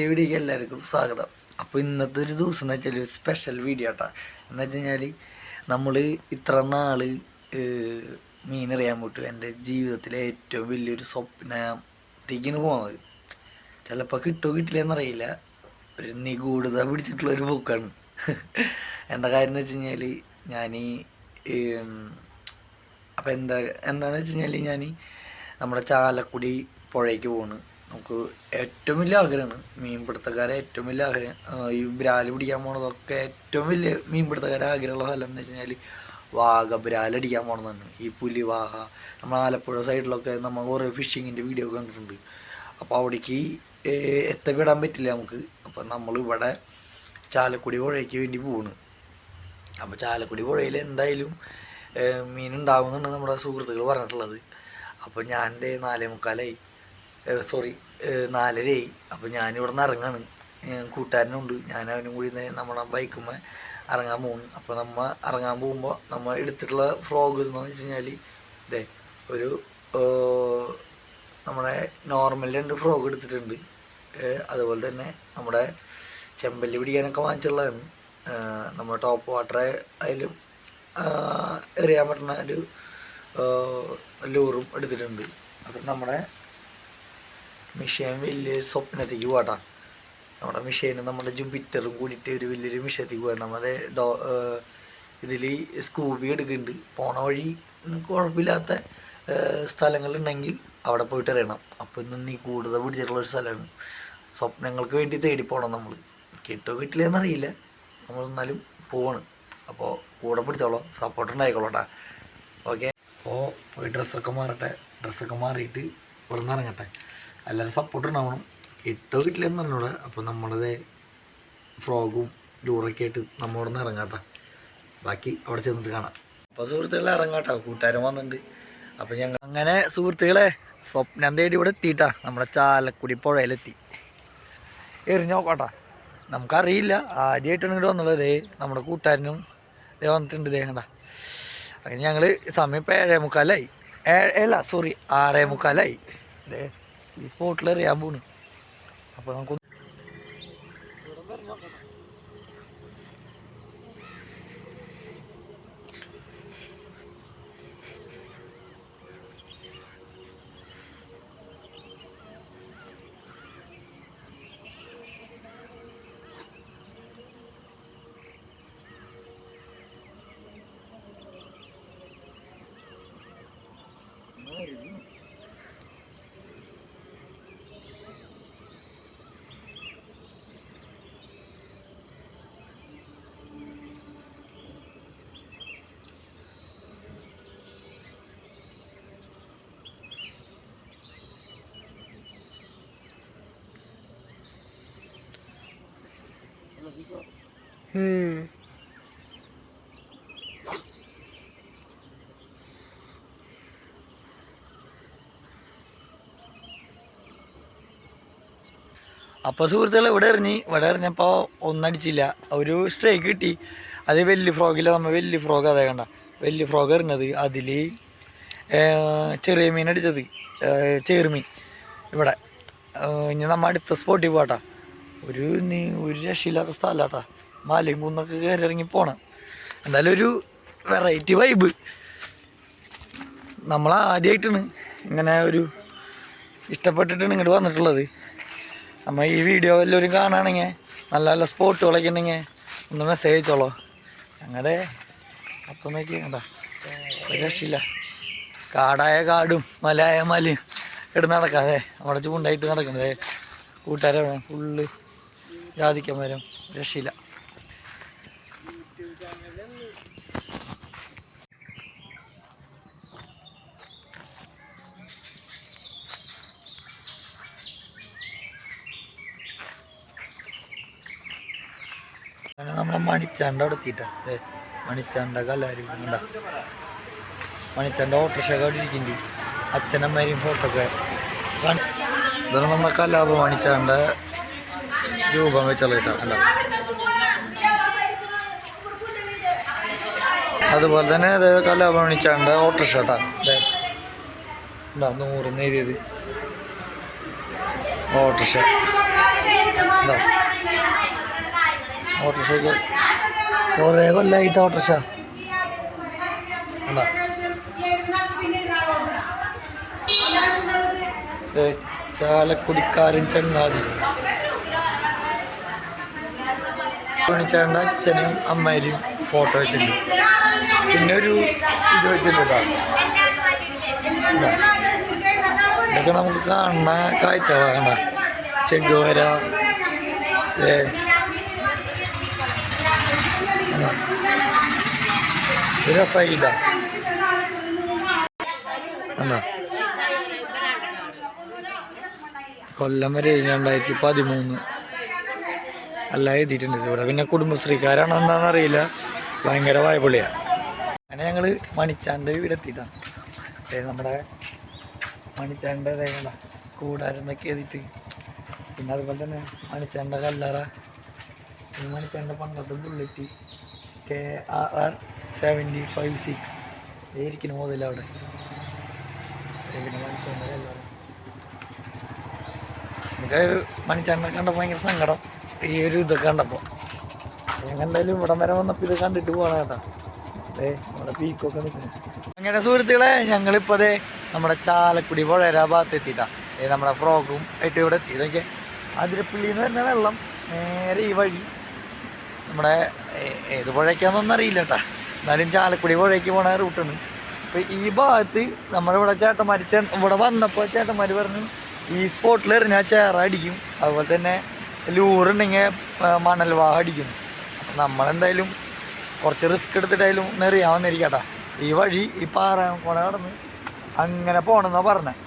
വീഡിയോക്ക് എല്ലാവർക്കും സ്വാഗതം. അപ്പോൾ ഇന്നത്തെ ഒരു ദിവസം എന്ന് വെച്ചാൽ ഒരു സ്പെഷ്യൽ വീഡിയോ ആട്ടാ. എന്ന് വെച്ച് കഴിഞ്ഞാൽ നമ്മൾ ഇത്ര നാൾ മീനറിയാൻ പോയിട്ട് എൻ്റെ ജീവിതത്തിലെ ഏറ്റവും വലിയൊരു സ്വപ്നത്തേക്കാണ് പോകുന്നത്. ചിലപ്പോൾ കിട്ടുമോ കിട്ടില്ലെന്നറിയില്ല. ഒരു നിഗൂഢത പിടിച്ചിട്ടുള്ളൊരു ബുക്കാണ്. എന്താ കാര്യം എന്ന് വെച്ച് കഴിഞ്ഞാൽ ഞാൻ അപ്പോൾ എന്താണെന്ന് വെച്ച് കഴിഞ്ഞാൽ ഞാൻ നമ്മുടെ ചാലക്കുടി പുഴയ്ക്ക് പോകുന്നു. നമുക്ക് ഏറ്റവും വലിയ ആഗ്രഹമാണ് മീൻപിടുത്തക്കാരെ ഏറ്റവും വലിയ ആഗ്രഹം ഈ ബ്രാല് പിടിക്കാൻ പോണതൊക്കെ ഏറ്റവും വലിയ മീൻപിടുത്തക്കാരെ ആഗ്രഹമുള്ള സ്ഥലം എന്ന് വെച്ച് കഴിഞ്ഞാൽ വാഗ ബ്രാലടിക്കാൻ പോകണമെന്നാണ്. ഈ പുലിവാഹ നമ്മൾ ആലപ്പുഴ സൈഡിലൊക്കെ നമ്മൾ കുറേ ഫിഷിങ്ങിൻ്റെ വീഡിയോ കണ്ടിട്ടുണ്ട്. അപ്പോൾ അവിടേക്ക് എത്തപ്പെടാൻ പറ്റില്ല നമുക്ക്. അപ്പോൾ നമ്മളിവിടെ ചാലക്കുടി പുഴയ്ക്ക് വേണ്ടി പോകണ്. അപ്പോൾ ചാലക്കുടി പുഴയിൽ എന്തായാലും മീനുണ്ടാവുന്നുണ്ട് നമ്മുടെ സുഹൃത്തുക്കൾ പറഞ്ഞിട്ടുള്ളത്. അപ്പോൾ ഞാൻ 4:45 4:30. അപ്പോൾ ഞാനിവിടെ നിന്ന് ഇറങ്ങാണ്. കൂട്ടുകാരനുണ്ട്, ഞാൻ അവനും കൂടി നമ്മളെ ബൈക്കുമ്മ ഇറങ്ങാൻ പോകുന്നു. അപ്പോൾ നമ്മൾ ഇറങ്ങാൻ പോകുമ്പോൾ നമ്മൾ എടുത്തിട്ടുള്ള ഫ്രോഗ് എന്ന് വെച്ച് കഴിഞ്ഞാൽ ഇതേ ഒരു നമ്മുടെ നോർമൽ 2 ഫ്രോഗ് എടുത്തിട്ടുണ്ട്. അതുപോലെ തന്നെ നമ്മുടെ ചെമ്പല്ലി പിടിക്കാനൊക്കെ വാങ്ങിച്ചുള്ളതാണ്. നമ്മുടെ ടോപ്പ് വാട്ടർ അതിലും എറിയാൻ പറ്റുന്ന ഒരു ലൂറും എടുത്തിട്ടുണ്ട്. അപ്പം നമ്മുടെ മിഷീൻ വലിയൊരു സ്വപ്നത്തേക്ക് പോകാട്ടാ. നമ്മുടെ മിഷീന് നമ്മുടെ ജുപിറ്ററും കൂടിയിട്ട് ഒരു വലിയൊരു മിഷത്തേക്ക് പോകാം. നമ്മുടെ ഇതിൽ സ്കൂബി എടുക്കുന്നുണ്ട്. പോണ വഴി കുഴപ്പമില്ലാത്ത സ്ഥലങ്ങളുണ്ടെങ്കിൽ അവിടെ പോയിട്ട് അറിയണം. അപ്പോൾ ഇന്ന് കൂടുതൽ പിടിച്ചിട്ടുള്ളൊരു സ്ഥലമാണ്. സ്വപ്നങ്ങൾക്ക് വേണ്ടി തേടി പോകണം നമ്മൾ. കിട്ടുമോ കിട്ടില്ലെന്നറിയില്ല, നമ്മളെന്നാലും പോവാണ്. അപ്പോൾ കൂടെ പിടിച്ചോളാം, സപ്പോർട്ട് ഉണ്ടായിക്കോളൂട്ടാ. ഓക്കെ, അപ്പോൾ പോയി ഡ്രസ്സൊക്കെ മാറട്ടെ. ഡ്രസ്സൊക്കെ മാറിയിട്ട് ഇവിടെ നിന്ന് ഇറങ്ങട്ടെ. എല്ലാവരും സപ്പോർട്ട് ഉണ്ടാവണം. കിട്ടോ കിട്ടില്ലെന്ന് പറഞ്ഞൂടെ. അപ്പോൾ നമ്മളത് ഫ്രോഗും ലൂറൊക്കെ ആയിട്ട് നമ്മളിവിടെ നിന്ന് ഇറങ്ങാട്ടെ. ബാക്കി അവിടെ ചെന്നിട്ട് കാണാം. അപ്പോൾ സുഹൃത്തുക്കളെ ഇറങ്ങാട്ടോ, കൂട്ടുകാരൻ വന്നിട്ടുണ്ട്. അപ്പോൾ ഞങ്ങൾ അങ്ങനെ സുഹൃത്തുക്കളെ സ്വപ്നം തേടി ഇവിടെ എത്തിയിട്ടാ. നമ്മുടെ ചാലക്കുടി പുഴയിലെത്തി. എറിഞ്ഞോക്കോട്ടാ. നമുക്കറിയില്ല, ആദ്യമായിട്ടാണ് ഇങ്ങോട്ട് വന്നുള്ളത്. നമ്മുടെ കൂട്ടുകാരനും വന്നിട്ടുണ്ട്. കണ്ട അങ്ങനെ ഞങ്ങൾ സമയം ഇപ്പോൾ 7:45 6:45 ഈ സ്പോട്ടിൽ എറിയാൻ പോണ്. അപ്പോൾ നമുക്ക് അപ്പോൾ സുഹൃത്തുക്കൾ ഇവിടെ എറിഞ്ഞപ്പോൾ ഒന്നടിച്ചില്ല. ഒരു സ്ട്രൈക്ക് കിട്ടി. അത് വലിയ ഫ്രോഗില്ല. നമ്മൾ വലിയ ഫ്രോഗ് അതേ കണ്ട വലിയ ഫ്രോഗ് എറിഞ്ഞത്. അതിൽ ചെറിയ മീൻ അടിച്ചത് ചെറുമീൻ. ഇവിടെ ഇനി നമ്മൾ അടുത്ത സ്പോട്ടിൽ പോകട്ടാ. ഒരു രക്ഷയില്ലാത്ത സ്ഥലമാട്ടാ. മലയും കുന്നൊക്കെ കയറി ഇറങ്ങി പോകണം. എന്തായാലും ഒരു വെറൈറ്റി വൈബ്. നമ്മൾ ആദ്യമായിട്ടാണ് ഇങ്ങനെ ഒരു ഇഷ്ടപ്പെട്ടിട്ടാണ് ഇങ്ങോട്ട് വന്നിട്ടുള്ളത്. നമ്മൾ ഈ വീഡിയോ എല്ലാവരും കാണുകയാണെങ്കിൽ നല്ല നല്ല സ്പോട്ടുകളൊക്കെ ഉണ്ടെങ്കിൽ ഒന്ന് മെസ്സേജ് അയച്ചോളൂ. അങ്ങനെ അപ്പം നോക്കിയണ്ട ഒരു രക്ഷയില്ല. കാടായ കാടും മലയായ മലയും എടുത്ത് നടക്കാതെ അവിടെ ചൂണ്ടായിട്ട് നടക്കുന്നത്. കൂട്ടുകാരെ ഫുള്ള് ജാതിക്കന്മാരും രക്ഷയില്ല. അങ്ങനെ നമ്മളെ മണിച്ചാണ്ട അവിടെ എത്തിയിട്ടാ. മണിച്ചാണ്ടൊക്കെ എല്ലാവരും ഉണ്ടാ. മണിച്ചാണ്ട ഓട്ടോറിക്ഷ അവിടെ ഇരിക്കുന്നുണ്ട്. അച്ഛനമ്മേരെയും ഫോട്ടോ ഒക്കെ ഇതാണ് നമ്മുടെ കലാപ മണിച്ചാണ്ട രൂപം വെച്ചുള്ള അല്ല. അതുപോലെ തന്നെ അത് കലാപ മണിച്ചാണ്ട ഓട്ടോറിക്ഷ കേട്ടാ. 100 നേരിയത് ഓട്ടോറിക്ഷ. ഓട്ടോറിക്ഷയ്ക്ക് കുറേ കൊല്ലമായിട്ട് ഓട്ടോറിക്ഷ എന്താ ചാലക്കുടിക്കാരൻ ചങ്ങാതി ചേട്ടൻ്റെ അച്ഛനും അമ്മേരെയും ഫോട്ടോ വെച്ചിട്ടുണ്ട്. പിന്നെ ഒരു ഇത് വെച്ചിട്ടുണ്ട്. ഇതൊക്കെ നമുക്ക് കാണുന്ന കാഴ്ചകളാണ്. ചെഗുവേര രസയില്ല എന്നാ കൊല്ലം വരെ 2013 അല്ല എഴുതിയിട്ടുണ്ട് ഇവിടെ. പിന്നെ കുടുംബശ്രീക്കാരാണോ എന്താണെന്നറിയില്ല, ഭയങ്കര വായ്പൊളിയാണ്. അങ്ങനെ ഞങ്ങൾ മണിച്ചാണ്ട് ഇവിടെ എത്തിയിട്ടാണ്. നമ്മുടെ മണിച്ചാണ്ട് അതേണ്ട കൂടാരെന്നൊക്കെ എഴുതിയിട്ട്, പിന്നെ അതുപോലെ തന്നെ മണിച്ചാണ്ട കല്ലറ, പിന്നെ മണിച്ചാണ്ട പണ്ടത്തെ ബുള്ളറ്റ് KRR 756 ഇരിക്കുന്നു മുതൽ അവിടെ. പിന്നെ മണിച്ചാണ്ട കല്ലറ നമുക്ക് മണിച്ചാണ്ട കണ്ടപ്പോൾ ഭയങ്കര സങ്കടം ഈ ഒരു ഇതൊക്കെ കണ്ടപ്പോൾ. ഞങ്ങൾ എന്തായാലും ഇവിടം വരെ വന്നപ്പോൾ ഇത് കണ്ടിട്ട് പോകണം കേട്ടോ. നമ്മുടെ പീക്കൊക്കെ നിൽക്കുന്നു. അങ്ങനെ സുഹൃത്തുക്കളെ, ഞങ്ങളിപ്പോൾ അതേ നമ്മുടെ ചാലക്കുടി പുഴയുടെ ഭാഗത്ത് എത്തിയിട്ടാണ്. നമ്മുടെ ഫ്രോഗും ആയിട്ട് ഇവിടെ എത്തി. ഇതൊക്കെ അതിരപ്പള്ളിയിൽ നിന്ന് വരുന്ന വെള്ളം നേരെ ഈ വഴി നമ്മുടെ ഏത് പുഴയ്ക്കാന്നൊന്നും അറിയില്ല കേട്ടോ, എന്നാലും ചാലക്കുടി പുഴയ്ക്ക് പോണ റൂട്ടാണ്. അപ്പോൾ ഈ ഭാഗത്ത് നമ്മളിവിടെ ചേട്ടന്മാർ ഇവിടെ വന്നപ്പോൾ ചേട്ടന്മാർ പറഞ്ഞു ഈ സ്പോട്ടിൽ എറിഞ്ഞാൽ ചേറടിക്കും, അതുപോലെ തന്നെ ലൂറുണ്ടെങ്കിൽ മണൽവാഹ അടിക്കും. അപ്പം നമ്മളെന്തായാലും കുറച്ച് റിസ്ക് എടുത്തിട്ടായാലും എറിയാൻ വന്നിരിക്കട്ടാ. ഈ വഴി ഈ പാറ കടന്ന് അങ്ങനെ പോകണമെന്നാണ് പറഞ്ഞത്.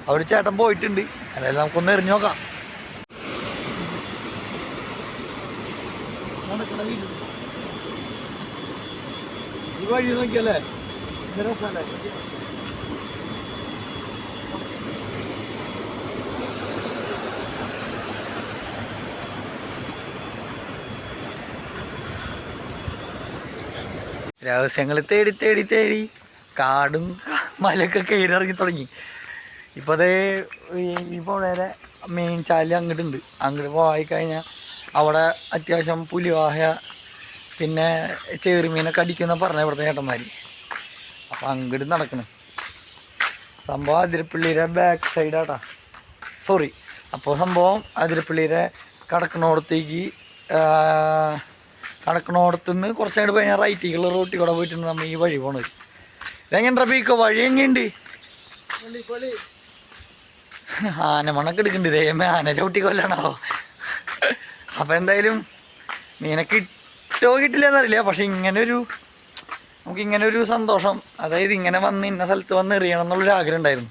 അവർ ചേട്ടൻ പോയിട്ടുണ്ട്. അതായത് നമുക്കൊന്ന് എറിഞ്ഞു നോക്കാം. ഈ വഴി നോക്കിയല്ലേ രസമല്ലേ. രഹസ്യങ്ങൾ തേടി തേടി തേടി കാടും മലയൊക്കെ കയറിറങ്ങി തുടങ്ങി. ഇപ്പോൾ അതേ ഈ പുഴയുടെ മെയിൻ ചാല് അങ്ങോട്ടുണ്ട്. അങ്ങോട്ട് പോയി കഴിഞ്ഞാൽ അവിടെ അത്യാവശ്യം പുലിവാഹ പിന്നെ ചെറുമീനൊക്കെ അടിക്കുന്ന പറഞ്ഞ ഇവിടുത്തെ ചേട്ടന്മാർ. അപ്പോൾ അങ്ങോട്ട് നടക്കണം സംഭവം അതിരപ്പള്ളിയുടെ ബാക്ക് സൈഡാട്ടാ. സോറി, അപ്പോൾ സംഭവം അതിരപ്പള്ളിയുടെ കടക്കണോടത്തേക്ക് കടക്കണോടത്തുനിന്ന് കുറച്ചങ്ങോട്ട് പോയി ഞാൻ റൈറ്റിക്കുള്ള റോട്ടിൽ കൂടെ പോയിട്ടുണ്ട് നമ്മൾ ഈ വഴി പോണത്. ഇതെങ്ങനെ പീക്കോ വഴി എങ്ങനെയുണ്ട്? ആന മണക്ക് എടുക്കുന്നുണ്ട്. ദൈവമേ, ആന ചവിട്ടി കൊല്ലാണോ? അപ്പം എന്തായാലും മീനെ കിട്ടോ കിട്ടില്ല എന്നറിയില്ല. പക്ഷെ നമുക്കിങ്ങനൊരു സന്തോഷം, അതായത് ഇങ്ങനെ വന്ന് ഇന്ന സ്ഥലത്ത് വന്ന് എറിയണം എന്നുള്ളൊരു ആഗ്രഹം ഉണ്ടായിരുന്നു.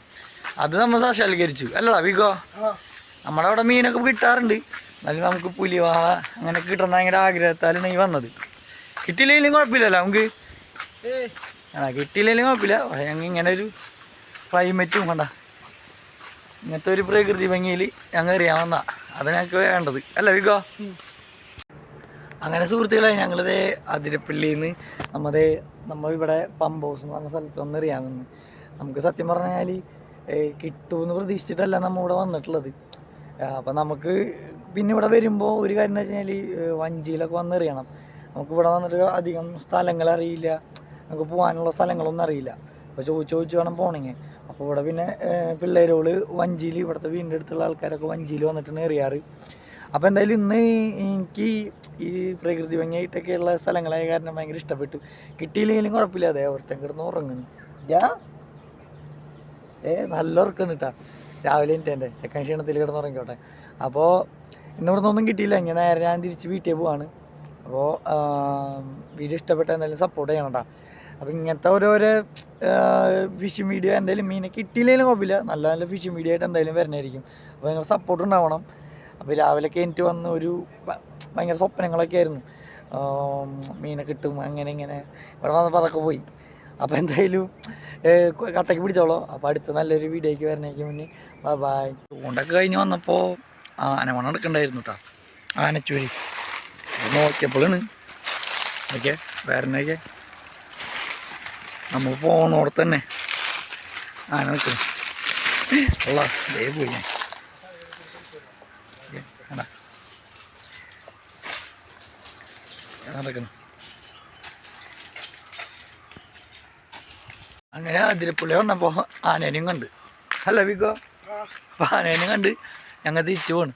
അത് നമ്മൾ സാക്ഷാത്കരിച്ചു അല്ലടാ പീക്കോ? നമ്മുടെ അവിടെ മീനൊക്കെ കിട്ടാറുണ്ട്, എന്നാലും നമുക്ക് പുലിവാഹ അങ്ങനെ കിട്ടുന്ന ഭയങ്കര ആഗ്രഹത്താലാണ് ഈ വന്നത്. കിട്ടിയില്ലെങ്കിലും കുഴപ്പമില്ലല്ലോ നമുക്ക്. കിട്ടിയില്ലെങ്കിലും കുഴപ്പമില്ല. പക്ഷേ ഞങ്ങൾ ഇങ്ങനെ ഒരു ക്ലൈമറ്റും കണ്ട ഇങ്ങനത്തെ ഒരു പ്രകൃതി ഭംഗിയിൽ ഞങ്ങൾ എറിയാൻ വന്ന അതാണ് ഞങ്ങൾക്ക് വേണ്ടത് അല്ല വികോ? അങ്ങനെ സുഹൃത്തുക്കളെ, ഞങ്ങളിതേ അതിരപ്പള്ളിയിൽ നിന്ന് നമ്മളിവിടെ പമ്പ് ഹൗസ് എന്ന് പറഞ്ഞ സ്ഥലത്ത് വന്ന് എറിയാൻ നിന്ന്. നമുക്ക് സത്യം പറഞ്ഞാൽ കിട്ടുമെന്ന് പ്രതീക്ഷിച്ചിട്ടല്ല നമ്മൾ ഇവിടെ വന്നിട്ടുള്ളത്. അപ്പം നമുക്ക് പിന്നെ ഇവിടെ വരുമ്പോൾ ഒരു കാര്യം എന്ന് വെച്ച് കഴിഞ്ഞാൽ വഞ്ചിയിലൊക്കെ വന്നെറിയണം. നമുക്കിവിടെ വന്നിട്ട് അധികം സ്ഥലങ്ങൾ അറിയില്ല, നമുക്ക് പോകാനുള്ള സ്ഥലങ്ങളൊന്നും അറിയില്ല. അപ്പോൾ ചോദിച്ച് വേണം പോകണമെങ്കിൽ. അപ്പോൾ ഇവിടെ പിന്നെ പിള്ളേരോട് വഞ്ചിയിൽ, ഇവിടുത്തെ വീടിൻ്റെ അടുത്തുള്ള ആൾക്കാരൊക്കെ വഞ്ചിയിൽ വന്നിട്ടാണ് എറിയാറ്. അപ്പോൾ എന്തായാലും ഇന്ന് എനിക്ക് ഈ പ്രകൃതി ഭംഗിയായിട്ടൊക്കെയുള്ള സ്ഥലങ്ങളായ കാരണം ഭയങ്കര ഇഷ്ടപ്പെട്ടു. കിട്ടിയില്ലെങ്കിലും കുഴപ്പമില്ല. അതെ ഓർത്തൻ കിടന്ന് ഉറങ്ങുന്നു. നല്ല ഉറക്കുന്നു കേട്ടാ. രാവിലെ എൻ്റെ ചെക്കൻ ക്ഷീണത്തിൽ കിടന്ന് ഉറങ്ങിക്കോട്ടെ. അപ്പോൾ ഇന്നിവിടെ നിന്നൊന്നും കിട്ടിയില്ല. ഇങ്ങനെ നേരെ ഞാൻ തിരിച്ച് വീട്ടിൽ പോവാണ്. അപ്പോൾ വീഡിയോ ഇഷ്ടപ്പെട്ട എന്തായാലും സപ്പോർട്ട് ചെയ്യണം കേട്ടോ. അപ്പോൾ ഇങ്ങനത്തെ ഓരോരോ ഫിഷിംഗ് വീഡിയോ എന്തായാലും മീനെ കിട്ടിയില്ലെങ്കിലും കുഴപ്പമില്ല, നല്ല നല്ല ഫിഷിംഗ് വീഡിയോ ആയിട്ട് എന്തായാലും വരുന്നതായിരിക്കും. അപ്പോൾ നിങ്ങൾ സപ്പോർട്ട് ഉണ്ടാവണം. അപ്പോൾ രാവിലെയൊക്കെ എനിക്ക് വന്ന് ഒരു ഭയങ്കര സ്വപ്നങ്ങളൊക്കെ ആയിരുന്നു, മീനെ കിട്ടും അങ്ങനെ ഇങ്ങനെ. ഇവിടെ വന്നപ്പോൾ അതൊക്കെ പോയി. അപ്പോൾ എന്തായാലും കട്ടയ്ക്ക് പിടിച്ചോളൂ. അപ്പോൾ അടുത്ത നല്ലൊരു വീഡിയോയ്ക്ക് വരണേക്ക് മുന്നേ ബൈ. ചൂണ്ടൊക്കെ കഴിഞ്ഞ് വന്നപ്പോൾ ആനമണം എടുക്കണ്ടായിരുന്നു കേട്ടോ, ആനച്ചൂരി. നോക്കിയപ്പോഴാണ് ഓക്കെ വരണൊക്കെ നമ്മൾ പോണോടെ തന്നെ ആന നിൽക്കുന്നു. അല്ല ദേ പോയി ഞാൻ. നടക്കണം. അങ്ങനെ അതിരപ്പുള്ളി വന്നപ്പോൾ ആനേനെയും കണ്ട്. അല്ല വിക്കോ, അപ്പോൾ ആനേനെയും കണ്ട് ഞങ്ങൾ തിരിച്ചു പോണ്.